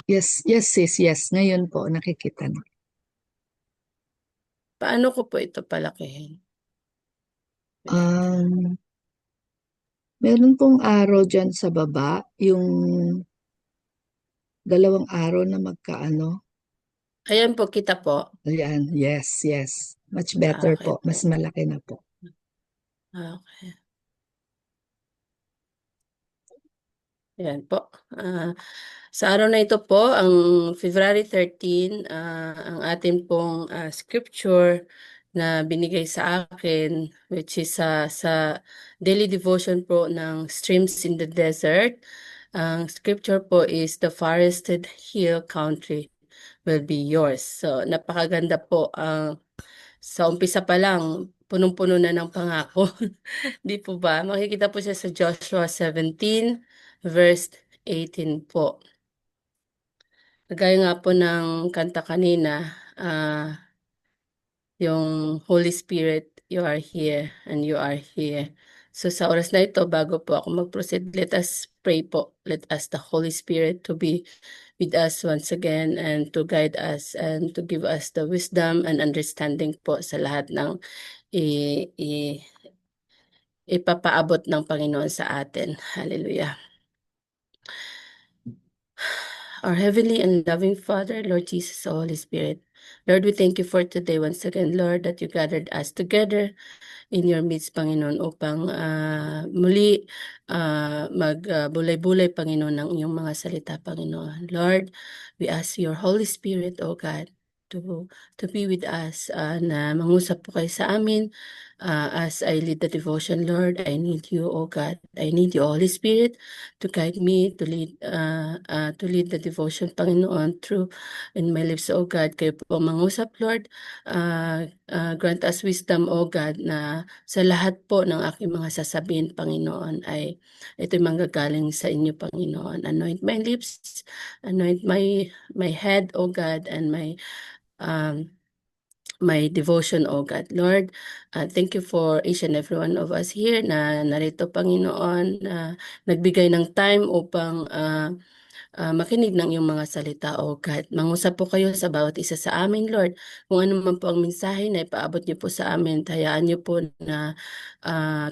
Yes, yes sis, yes. Ngayon po, nakikita na. Paano ko po ito palakihin? Wait. Um, Meron pong arrow dyan sa baba, yung dalawang arrow na magkaano. Ayan po, kita po. Ayan, yes, yes. Much better Okay po. po. Mas malaki na po. Okay. Ayan po. Sa araw na ito po, ang February 13, ang atin pong scripture na binigay sa akin, which is sa daily devotion po ng Streams in the Desert. Ang scripture po is the forested hill country will be yours. So, napakaganda po. Sa umpisa pa lang, punong-puno na ng pangako. Di po ba? Makikita po siya sa Joshua 17, verse 18 po. Gaya nga po ng kanta kanina, yung Holy Spirit, you are here and you are here. So sa oras na ito, bago po ako mag-proceed, let us pray po. Let us the Holy Spirit to be with us once again and to guide us and to give us the wisdom and understanding po sa lahat ng i- i- ipapaabot ng Panginoon sa atin. Hallelujah. Our heavenly and loving Father, Lord Jesus, Holy Spirit, Lord, we thank you for today once again, Lord, that you gathered us together in your midst, Panginoon, upang muli magbulay-bulay, Panginoon, ng iyong mga salita, Panginoon. Lord, we ask your Holy Spirit, O God, to be with us, na mangusap po kayo sa amin. As I lead the devotion, Lord, I need you, O God. I need you, Holy Spirit, to guide me, to lead the devotion, Panginoon, through in my lips, O God. Kayo po mangusap, Lord. Grant us wisdom, O God, na sa lahat po ng aking mga sasabihin, Panginoon, ay ito'y manggagaling sa inyo, Panginoon. Anoint my lips, anoint my head, O God, and um, my devotion, O God. Lord, thank you for each and every one of us here na narito, Panginoon, na nagbigay ng time upang makinig ng iyong mga salita, O God. Mangusap po kayo sa bawat isa sa amin, Lord. Kung ano man po ang mensahe na ipaabot niyo po sa amin, hayaan niyo po na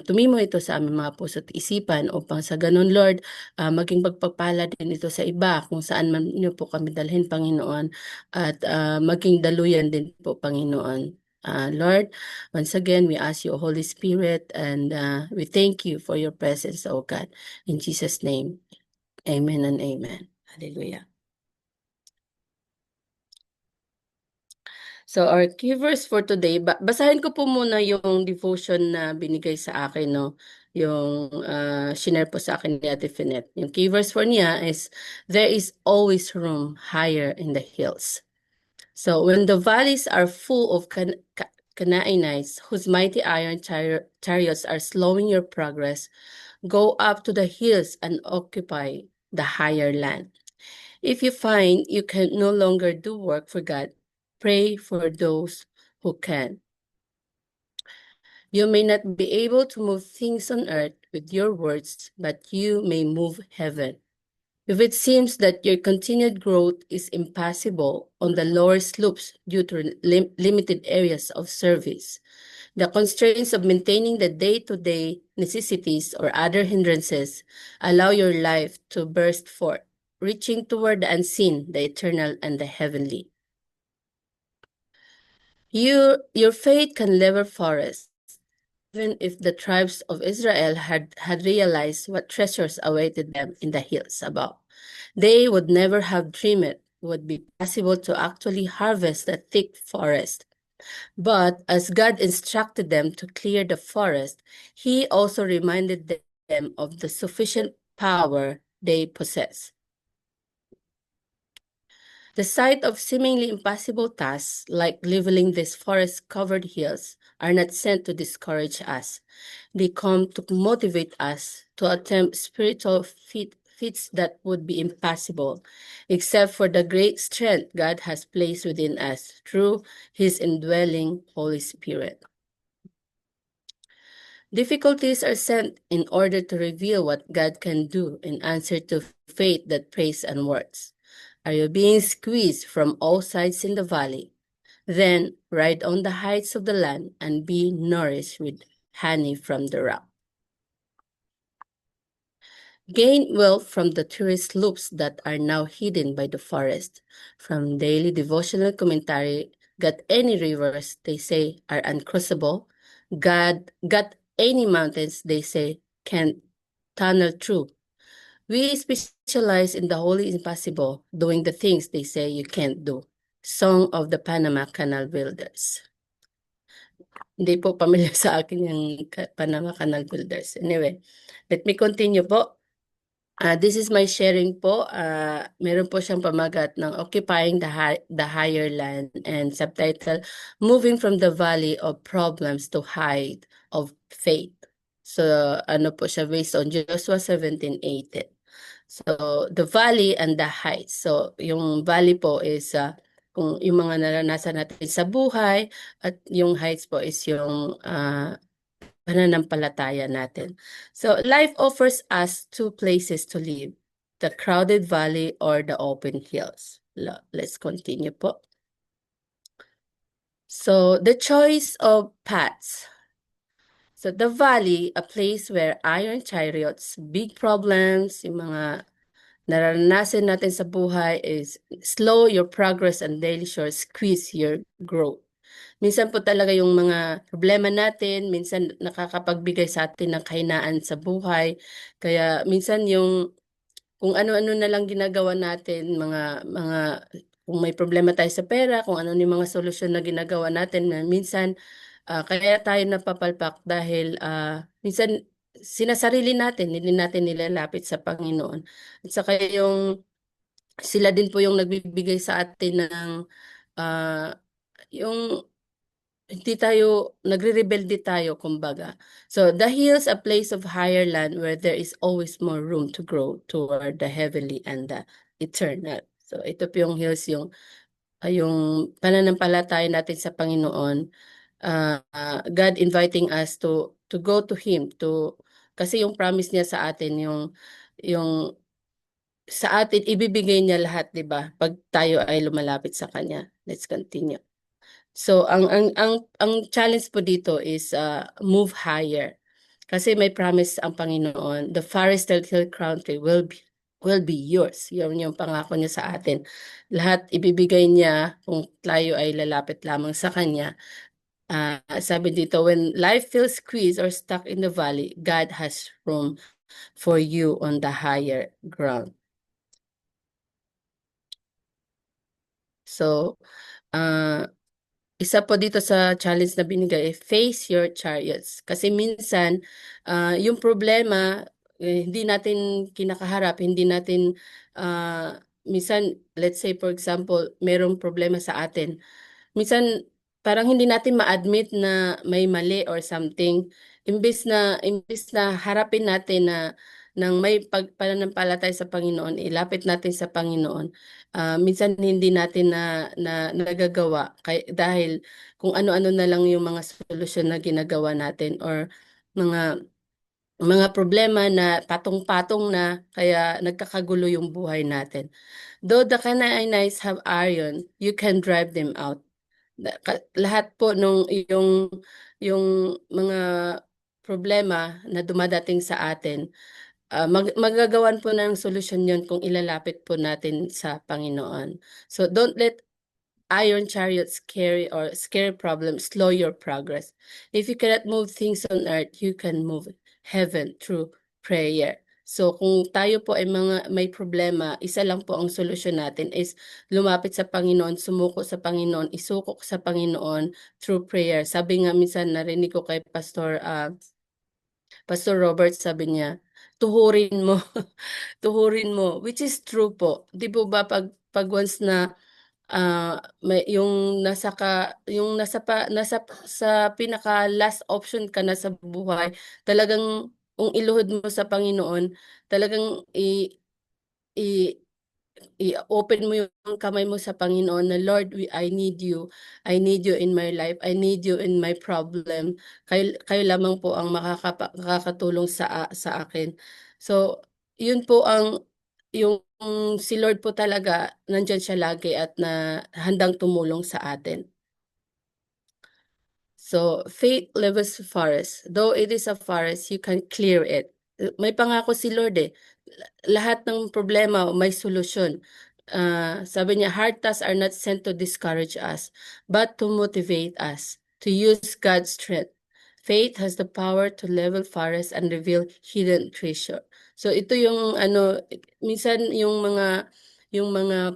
tumimo ito sa aming mga puso at isipan upang sa ganun, Lord, maging pagpapala din ito sa iba kung saan man niyo po kami dalhin, Panginoon, at maging daluyan din po, Panginoon. Lord, once again, we ask you, Holy Spirit, and we thank you for your presence, O God. In Jesus' name, amen and amen. Hallelujah. So our key verse for today, basahin ko po muna yung devotion na binigay sa akin, no? Yung shinare po sa akin ni Ate Finet. Yung key verse for niya is, there is always room higher in the hills. So when the valleys are full of Canaanites, whose mighty iron chariots are slowing your progress, go up to the hills and occupy the higher land. If you find you can no longer do work for God, pray for those who can. You may not be able to move things on earth with your words, but you may move heaven. If it seems that your continued growth is impossible on the lower slopes due to limited areas of service, the constraints of maintaining the day-to-day necessities or other hindrances allow your life to burst forth, reaching toward the unseen, the eternal, and the heavenly. Your faith can level forests, even if the tribes of Israel had realized what treasures awaited them in the hills above. They would never have dreamed it would be possible to actually harvest the thick forest. But as God instructed them to clear the forest, He also reminded them of the sufficient power they possess. The sight of seemingly impossible tasks, like leveling these forest-covered hills, are not sent to discourage us. They come to motivate us to attempt spiritual feats that would be impossible, except for the great strength God has placed within us through His indwelling Holy Spirit. Difficulties are sent in order to reveal what God can do in answer to faith that prays and works. Are you being squeezed from all sides in the valley? Then ride on the heights of the land and be nourished with honey from the rock. Gain wealth from the tourist loops that are now hidden by the forest. From daily devotional commentary, got any rivers, they say, are uncrossable. God got any mountains, they say, can't tunnel through. We specialize in the wholly impossible, doing the things they say you can't do. Song of the Panama Canal Builders. Hindi po pamilyar sa akin yung Panama Canal Builders. Anyway, let me continue po. This is my sharing po. Meron po siyang pamagat ng Occupying the Higher Land and subtitle Moving from the Valley of Problems to Height of Faith. So ano po siya based on Joshua 17:18. So the valley and the heights. So yung valley po is kung yung mga naranasan natin sa buhay at yung heights po is yung pananampalataya natin. So life offers us two places to live, the crowded valley or the open hills. Let's continue po. So the choice of paths. So the valley, a place where iron chariots, big problems, yung mga naranasan natin sa buhay is slow your progress and daily chores, squeeze your growth. Minsan po talaga yung mga problema natin, minsan nakakapagbigay sa atin ng kahinaan sa buhay. Kaya minsan yung kung ano-ano na lang ginagawa natin, mga kung may problema tayo sa pera, kung ano yung mga solusyon na ginagawa natin na minsan kaya tayo napapalpak dahil minsan sinasarili natin, hindi natin nilalapit sa Panginoon. At saka yung sila din po yung nagbibigay sa atin ng ah, yung hindi tayo, nagre-rebelde tayo, kumbaga. So, the hills, a place of higher land where there is always more room to grow toward the heavenly and the eternal. So, ito po yung hills, yung pananampalataya natin sa Panginoon. God inviting us to go to Him, kasi yung promise niya sa atin, yung sa atin, ibibigay niya lahat, di ba? Pag tayo ay lumalapit sa Kanya. Let's continue. So ang challenge po dito is move higher. Kasi may promise ang Panginoon, the forest and hill country will be yours. Yun yung pangako niya sa atin. Lahat ibibigay niya kung tayo ay lalapit lamang sa kanya. Sabi dito, when life feels squeezed or stuck in the valley, God has room for you on the higher ground. So, isa po dito sa challenge na binigay, face your chariots. Kasi minsan, yung problema, hindi natin kinakaharap, hindi natin, minsan, let's say for example, merong problema sa atin. Minsan, parang hindi natin ma-admit na may mali or something. Imbis na harapin natin na nang may pananampalataya sa Panginoon, ilapit natin sa Panginoon. Minsan hindi natin na nagagawa dahil kung ano-ano na lang yung mga solusyon na ginagawa natin or mga mga problema na patong-patong na kaya nagkakagulo yung buhay natin. Though the Canaanites have iron, you can drive them out. Lahat po nung yung mga problema na dumadating sa atin, magagawan po ng solusyon yon kung ilalapit po natin sa Panginoon. So don't let iron chariots scare problems slow your progress. If you cannot move things on earth, you can move heaven through prayer. So kung tayo po ay may problema, isa lang po ang solusyon natin is lumapit sa Panginoon, sumuko sa Panginoon, isuko sa Panginoon through prayer. Sabi nga minsan narinig ko kay Pastor Robert, sabi niya, tuhurin mo, tuhurin mo, which is true po. Di po ba pag once na may yung nasa sa pinaka last option ka na sa buhay, talagang kung iluhod mo sa Panginoon, talagang i i-open mo yung kamay mo sa Panginoon na Lord, I need you. I need you in my life. I need you in my problem. Kayo lamang po ang makakatulong sa akin. So, yun po yung si Lord po talaga nandiyan siya lagi at na handang tumulong sa atin. So, faith levels forest. Though it is a forest, you can clear it. May pangako si Lord eh. Lahat ng problema may solusyon. Sabi niya, hard tasks are not sent to discourage us, but to motivate us to use God's strength. Faith has the power to level forests and reveal hidden treasure. So ito yung ano, minsan yung mga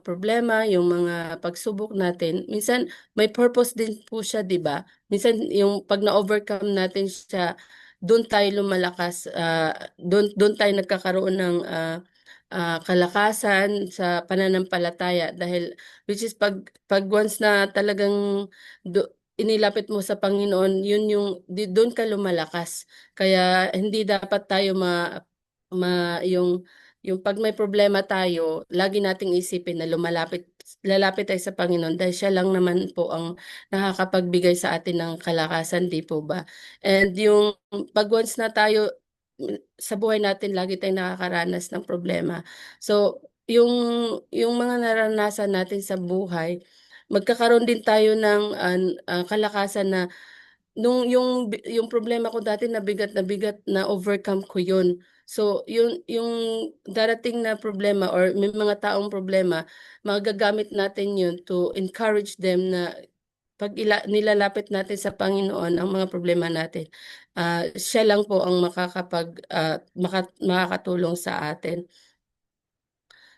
problema, yung mga pagsubok natin, minsan may purpose din po siya, 'di ba? Minsan yung 'pag na-overcome natin siya, dun tayo lumalakas, dun tayo nagkakaroon ng, kalakasan sa pananampalataya dahil which is 'pag once na talagang inilapit mo sa Panginoon, yun yung dun ka lumalakas. Kaya hindi dapat tayo ma ma yung 'pag may problema tayo, lagi nating isipin na lalapit tayo sa Panginoon dahil siya lang naman po ang nakakapagbigay sa atin ng kalakasan, 'di po ba? And yung 'pag once na tayo sa buhay natin lagi tayong nakakaranas ng problema. So, yung mga naranasan natin sa buhay, magkakaroon din tayo ng kalakasan na yung problema ko dati na bigat na-overcome ko yun. So, yung darating na problema or may mga taong problema, magagamit natin yun to encourage them na 'pag nilalapit natin sa Panginoon ang mga problema natin, siya lang po ang makakatulong sa atin.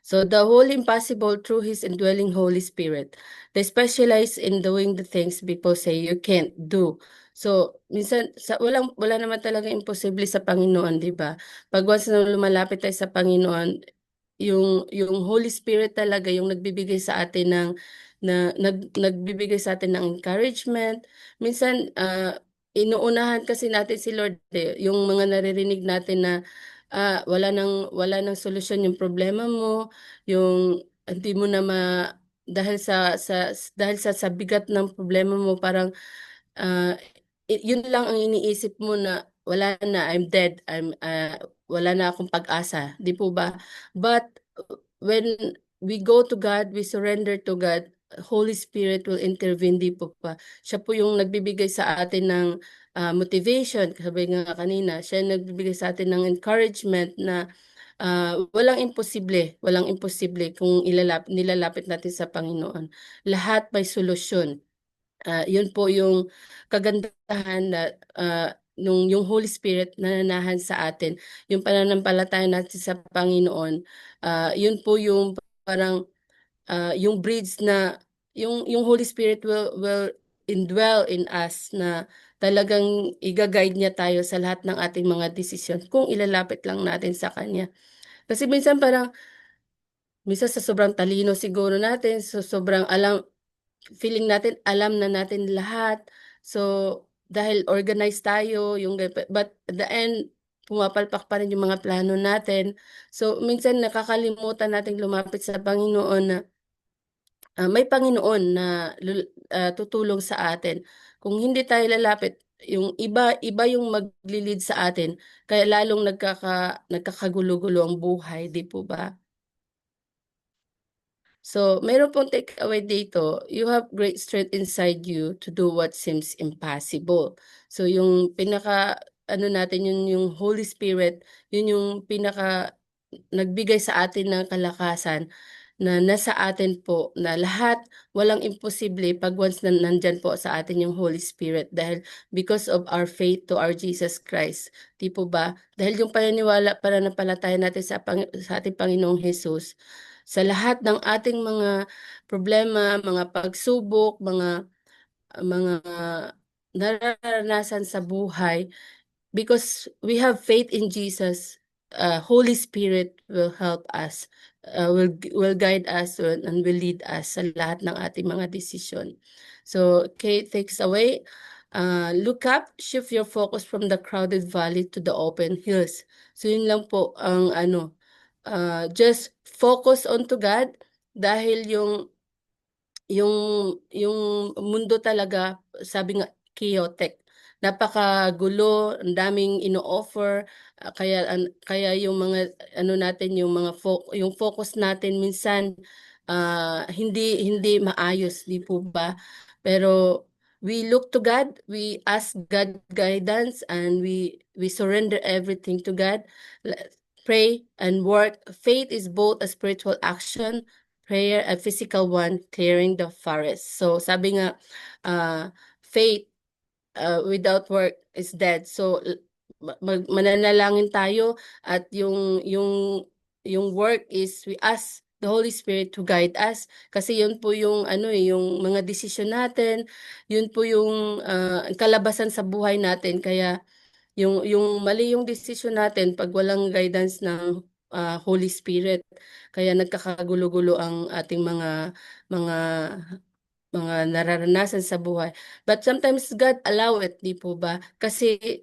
So the whole impossible through His indwelling Holy Spirit. They specialize in doing the things people say you can't do. So minsan wala naman talagang imposible sa Panginoon, 'di ba? 'Pag once na lumalapit tayo sa Panginoon, yung Holy Spirit talaga yung nagbibigay sa atin nagbibigay sa atin ng encouragement. Minsan, inuunahan kasi natin si Lord, eh, yung mga naririnig natin na, wala ng solusyon yung problema mo, yung hindi mo na dahil sa bigat ng problema mo parang, ah, yun lang ang iniisip mo na wala na, I'm dead, wala na akong pag-asa, 'di po ba? But when we go to God, we surrender to God, Holy Spirit will intervene, 'di po ba? Siya po yung nagbibigay sa atin ng, motivation, sabi nga kanina, siya yung nagbibigay sa atin ng encouragement na, walang imposible kung nilalapit natin sa Panginoon. Lahat may solusyon. Yun po yung kagandahan na, yung Holy Spirit nananahan sa atin, yung pananampalataya natin sa Panginoon, yun po yung parang, yung bridge na yung Holy Spirit will indwell in us na talagang iga-guide niya tayo sa lahat ng ating mga desisyon kung ilalapit lang natin sa kanya. Kasi minsan sa sobrang talino siguro natin, sa sobrang feeling natin alam na natin lahat. So, dahil organized tayo, but at the end, pumapalpak pa rin yung mga plano natin. So, minsan nakakalimutan nating lumapit sa Panginoon na, may Panginoon na tutulong sa atin. Kung hindi tayo lalapit, yung iba yung magle-lead sa atin, kaya lalong nagkakagulo-gulo ang buhay, 'di po ba? So, meron pong takeaway dito, you have great strength inside you to do what seems impossible. So, yung ano natin, yun yung Holy Spirit, yun yung nagbigay sa atin ng kalakasan na nasa atin po na lahat, walang imposible 'pag once na nandiyan po sa atin yung Holy Spirit dahil because of our faith to our Jesus Christ, 'di po ba? Dahil yung pananampalataya natin sa ating Panginoong Hesus, sa lahat ng ating mga problema, mga pagsubok, mga nararanasan sa buhay, because we have faith in Jesus, Holy Spirit will help us, will guide us and will lead us sa lahat ng ating mga desisyon. So, Kate takes away, look up, shift your focus from the crowded valley to the open hills. So, yun lang po ang just focus on to God dahil yung mundo talaga sabi nga chaotic, napakagulo, ang daming ino-offer, kaya yung mga ano natin, yung mga yung focus natin minsan hindi hindi maayos, di po ba? Pero we look to God, we ask God guidance, and we surrender everything to God. Pray and work. Faith is both a spiritual action, prayer, a physical one, clearing the forest. So sabi nga, faith without work is dead. So mananalangin tayo, at yung work is we ask the Holy Spirit to guide us, kasi yun po yung ano yung mga desisyon natin, yun po yung kalabasan sa buhay natin. Kaya yung mali yung desisyon natin pag walang guidance ng Holy Spirit, kaya nagkakagulo-gulo ang ating mga mga nararanasan sa buhay. But sometimes God allow it, di po ba? Kasi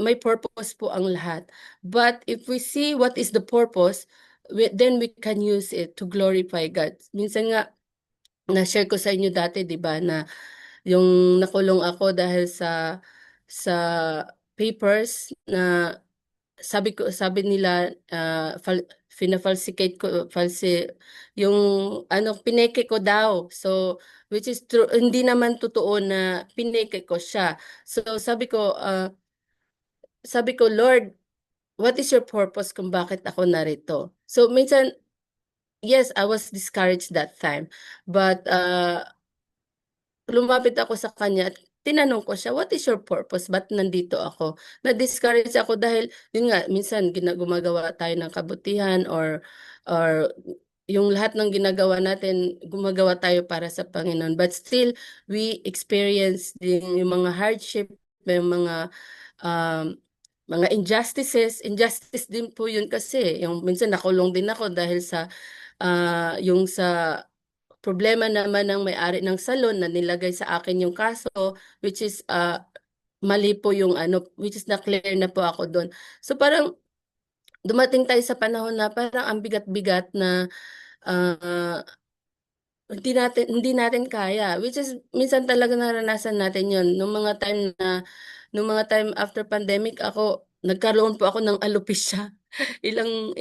may purpose po ang lahat. But if we see what is the purpose, then we can use it to glorify God. Minsan nga, na-share ko sa inyo dati, di ba, na yung nakulong ako dahil sa papers na sabi nila fina-falsificate ko, yung ano, pineke ko daw. So which is true, hindi naman totoo na pineke ko siya. So sabi ko, Lord, what is your purpose kung bakit ako narito? So minsan, yes, I was discouraged that time. But lumapit ako sa kanya at tinanong ko siya, "What is your purpose? Ba't nandito ako?" Na-discourage ako dahil yun nga, minsan gumagawa tayo ng kabutihan, or yung lahat ng ginagawa natin, gumagawa tayo para sa Panginoon. But still, we experience din yung mga hardship, yung um, mga injustice din po yun, kasi yung minsan nakulong din ako dahil sa yung sa problema naman ng may-ari ng salon na nilagay sa akin yung kaso, which is mali po yung ano, which is na-clear na po ako doon. So parang dumating tayo sa panahon na parang ang bigat-bigat na ah, hindi natin kaya, which is minsan talaga naranasan natin yon nung mga time after pandemic. Nagkaroon po ako ng alopecia. Ilang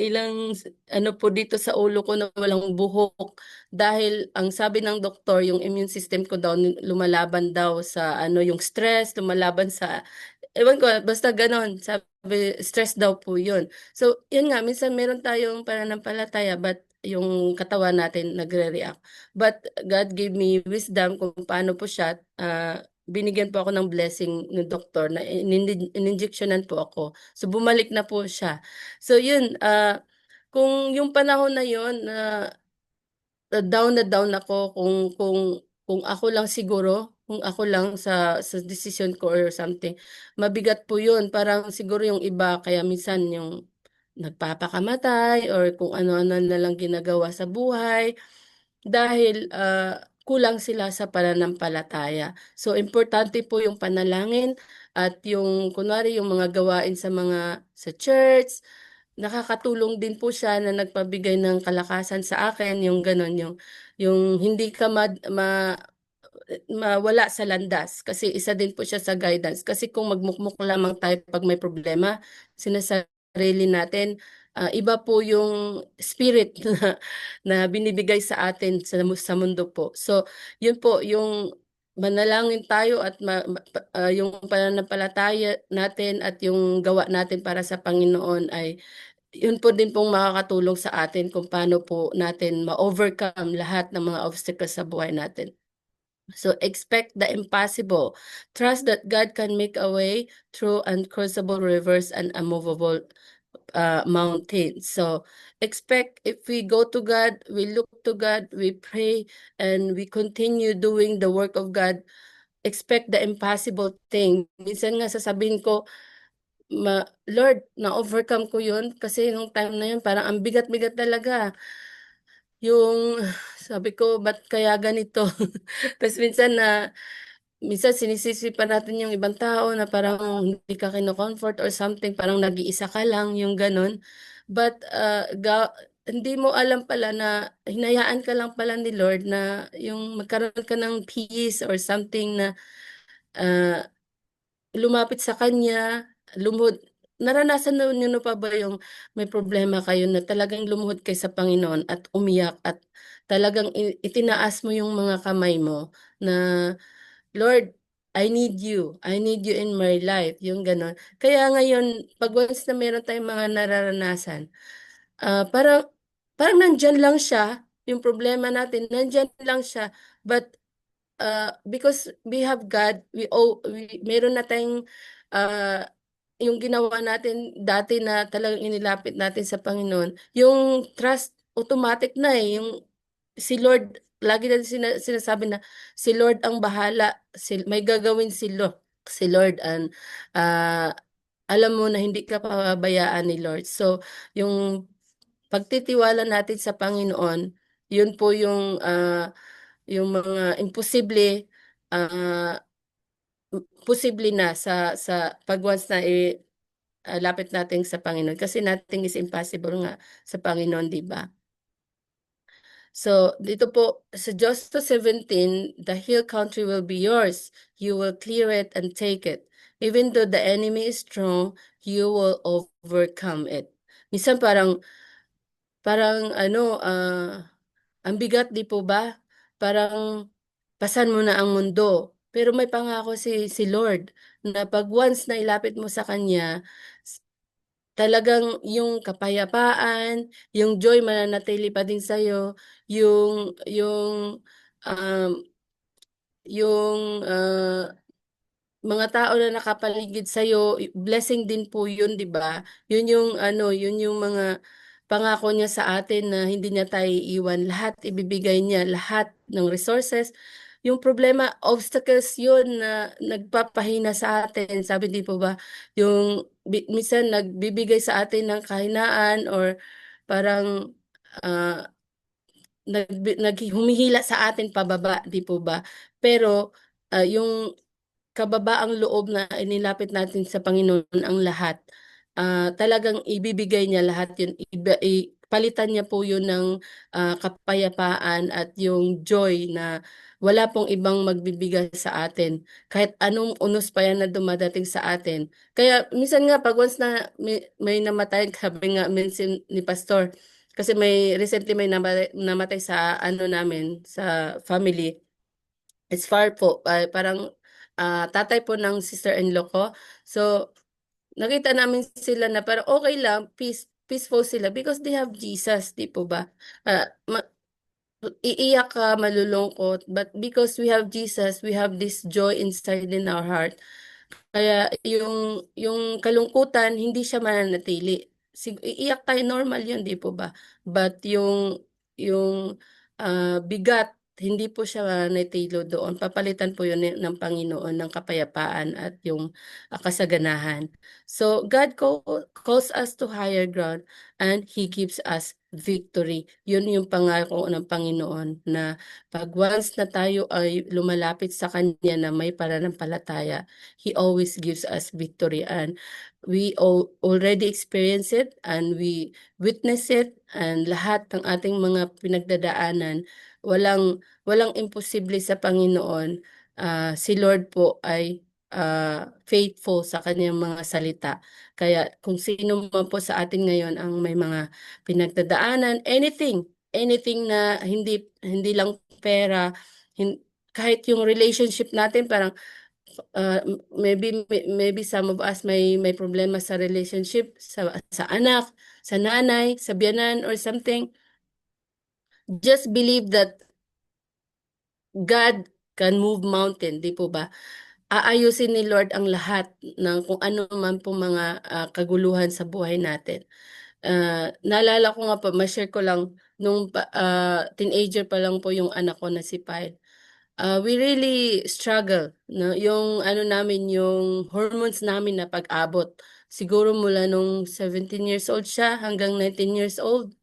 ano po dito sa ulo ko na walang buhok, dahil ang sabi ng doktor, yung immune system ko daw lumalaban daw sa ano, yung stress, lumalaban sa ewan ko, basta ganon. Sabi, stress daw po yun. So, yun nga, minsan meron tayong pananampalataya, but yung katawan natin nagre-react. But God gave me wisdom kung paano po siya. Binigyan po ako ng blessing ng doktor na in-injectionan po ako. So, bumalik na po siya. So, yun, kung yung panahon na yun, na down ako, kung ako lang siguro, kung ako lang sa decision ko or something, mabigat po 'yun. Parang siguro yung iba kaya minsan yung nagpapakamatay or kung ano-ano na lang ginagawa sa buhay dahil kulang sila sa pananampalataya. So importante po yung panalangin, at yung kunwari yung mga gawain sa church. Nakakatulong din po siya na nagpabigay ng kalakasan sa akin, yung gano'n, yung hindi ka mawala sa landas, kasi isa din po siya sa guidance. Kasi kung magmukmok lamang tayo 'pag may problema, sinasarili natin, iba po yung spirit na binibigay sa atin sa mundo po. So, yun po yung manalangin tayo, at yung pananampalataya natin at yung gawa natin para sa Panginoon ay yun po din pong makakatulong sa atin kung paano po natin ma-overcome lahat ng mga obstacles sa buhay natin. So expect the impossible. Trust that God can make a way through uncrossable rivers and unmovable mountains. So expect, if we go to God, we look to God, we pray, and we continue doing the work of God, expect the impossible thing. Minsan nga sasabihin ko, Lord, na-overcome ko yun kasi nung time na yun parang ang bigat-bigat talaga. Yung sabi ko, ba't kaya ganito? Tapos minsan sinisisi pa natin yung ibang tao na parang hindi ka kino-comfort or something, parang nag-iisa ka lang, yung gano'n. But hindi mo alam pala na hinayaan ka lang pala ni Lord na yung magkaroon ka ng peace or something na ah lumapit sa kanya, lumuhod. Naranasan niyo na pa ba yung may problema kayo na talagang lumuhod kayo sa Panginoon at umiyak at talagang itinaas mo yung mga kamay mo na, "Lord, I need you in my life," yung gano'n. Kaya ngayon 'pag once na meron tayong mga nararanasan, parang parang nandiyan lang siya, yung problema natin nandiyan lang siya, but because we have God, meron na tayong, ah, yung ginawa natin dati na talagang inilapit natin sa Panginoon, yung trust automatic na, eh, yung si Lord lagi natin sinasabi na si Lord ang bahala, may gagawin si Lord and, ah, alam mo na hindi ka pababayaan ni Lord. So, yung pagtitiwala natin sa Panginoon, yun po yung mga imposible, ah, posible na sa 'pag once na lapit natin sa Panginoon kasi nothing is impossible nga sa Panginoon, 'di ba? So, dito po sa Joshua 17, "The hill country will be yours. You will clear it and take it. Even though the enemy is strong, you will overcome it." Minsan parang parang ano, ang bigat 'di po ba? Parang pasan mo na ang mundo, pero may pangako si Lord na 'pag once na ilapit mo sa kanya, s talagang yung kapayapaan, yung joy mananatili pa din sa'yo, um, yung mga tao na nakapaligid sa'yo, blessing din po yun, 'di ba? Yun yung ano, yun yung mga pangako niya sa atin na hindi niya tayo iiwan, lahat ibibigay niya, lahat ng resources. Yung problema, obstacles yun na nagpapahina sa atin. Sabi di po ba, yung minsan nagbibigay sa atin ng kahinaan or parang, ah, humihila sa atin pababa, di po ba? Pero, yung kababaang loob na inilapit natin sa Panginoon ang lahat, talagang ibibigay niya lahat yun, palitan niya po yun ng, kapayapaan at yung joy na wala pong ibang magbibigay sa atin, kahit anong unos pa yan na dumadating sa atin. Kaya minsan nga 'pag once na may namatay, sabi nga minsan ni pastor, kasi recently may namatay sa ano namin, sa family. It's far po, parang, tatay po ng sister-in-law ko. So, nakita namin sila na parang okey lang, peaceful sila because they have Jesus, 'di po ba? Ah, ma Iiyak ka, malulungkot, but because we have Jesus, we have this joy inside in our heart. Kaya yung kalungkutan hindi siya mananatili. Iiyak tayo, normal yun, 'di po ba? But yung, bigat hindi po siya mananatili doon, papalitan po yun ng Panginoon ng kapayapaan at yung, kasaganahan. So, God calls us to higher ground and He gives us victory. Yun yung pangako ng Panginoon na 'pag once na tayo ay lumalapit sa Kanya na may pananampalataya, He always gives us victory, and we already experience it and we witness it, and lahat ng ating mga pinagdadaanan, walang imposible sa Panginoon. Si Lord po ay, faithful sa kaniyang mga salita. Kaya kung sino man po sa atin ngayon ang may mga pinagdadaanan, anything na hindi hindi lang pera, kahit yung relationship natin parang, maybe some of us may problema sa relationship, sa anak, sa nanay, sa biyenan or something. Just believe that God can move mountain, 'di po ba? Aayusin ni Lord ang lahat ng kung ano man pong mga, kaguluhan sa buhay natin. Naalala ko nga po, ma-share ko lang nung teenager pa lang po yung anak ko na si Pile. We really struggle 'no, yung ano namin, yung hormones namin na pag-abot. Siguro mula nung 17 years old siya hanggang 19 years old.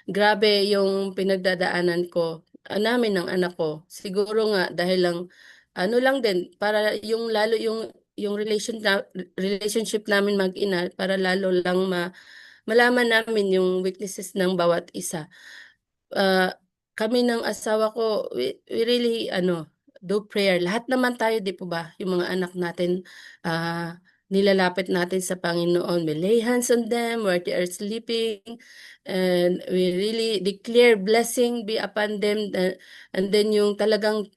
Grabe yung pinagdadaanan ko, namin ng anak ko. Siguro nga dahil lang ano lang din, para yung lalo yung relationship namin mag-ina, para lalo lang malaman namin yung weaknesses ng bawat isa. Ah, Kami ng asawa ko, we really ano, do prayer. Lahat naman tayo, di po ba? Yung mga anak natin, nilalapit natin sa Panginoon. We lay hands on them where they are sleeping, and we really declare blessing be upon them. And then yung talagang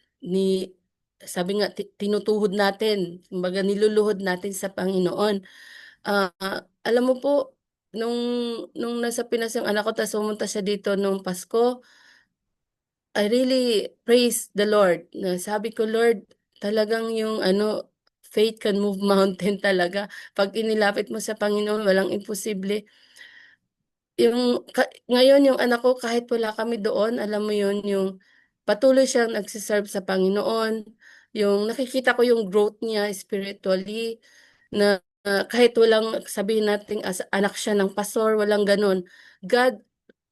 sabi nga, tinutuhod natin, kumbaga niluluhod natin sa Panginoon. Alam mo po, nung nasa Pinas yung anak ko, tapos pumunta siya dito nung Pasko, I really praise the Lord. Na sabi ko, Lord, talagang yung faith can move mountain talaga. Pag inilapit mo sa Panginoon, walang imposible. Ngayon yung anak ko, kahit wala kami doon, alam mo yun, yung patuloy siyang nagsiserve sa Panginoon. Yung nakikita ko yung growth niya spiritually, na kahit walang sabihin natin as anak siya ng pastor, walang ganun. God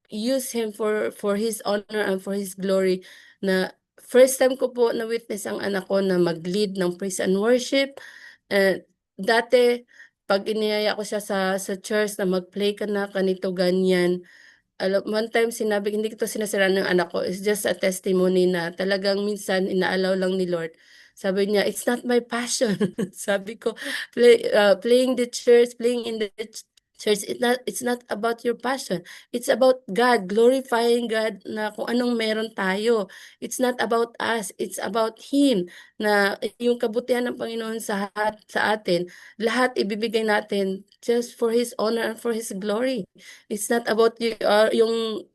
use him for his honor and for his glory. Na first time ko po na witness ang anak ko na mag-lead ng praise and worship. And dati pag iniyaya ko siya sa church na mag-play ka na ganito ganyan, one time sinabi, hindi ko to sinasira ng anak ko, it's just a testimony na talagang minsan inaalaw lang ni Lord. Sabi niya, it's not my passion. Sabi ko, playing the church, playing in the church, it's not about your passion. It's about God, glorifying God na kung anong meron tayo. It's not about us, it's about Him, na yung kabutihan ng Panginoon sa atin, lahat ibibigay natin just for His honor and for His glory. It's not about yung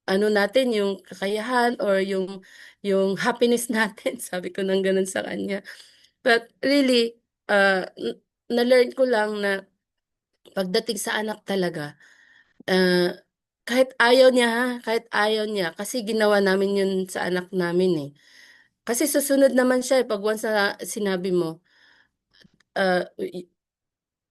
natin, yung kakayahan or yung happiness natin. Sabi ko nang ganun sa kanya. But really, na-learn ko lang na pagdating sa anak talaga, uh, kahit ayaw niya, kasi ginawa namin yun sa anak namin eh. Kasi susunod naman siya pag once na sinabi mo, uh,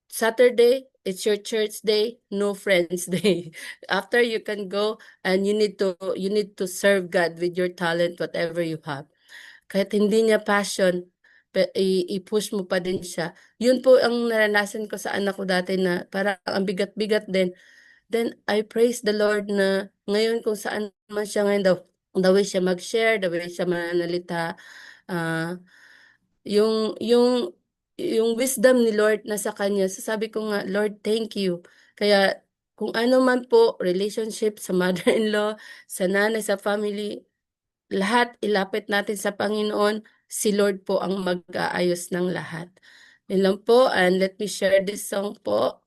Saturday, it's your church day, no friends day. After you can go and you need to serve God with your talent, whatever you have. Kahit hindi niya passion, i-push mo pa din siya. Yun po ang naranasan ko sa anak ko dati na parang ang bigat-bigat din. Then I praise the Lord na ngayon kung saan man siya ngayon, the way siya mag-share, the way siya mananalita, ah, yung wisdom ni Lord na sa kanya. Sasabi ko nga, Lord, thank you. Kaya kung ano man po, relationship sa mother-in-law, sa nanay, sa family, lahat ilapit natin sa Panginoon. Si Lord po ang mag-aayos ng lahat. Yun lang po, and let me share this song po.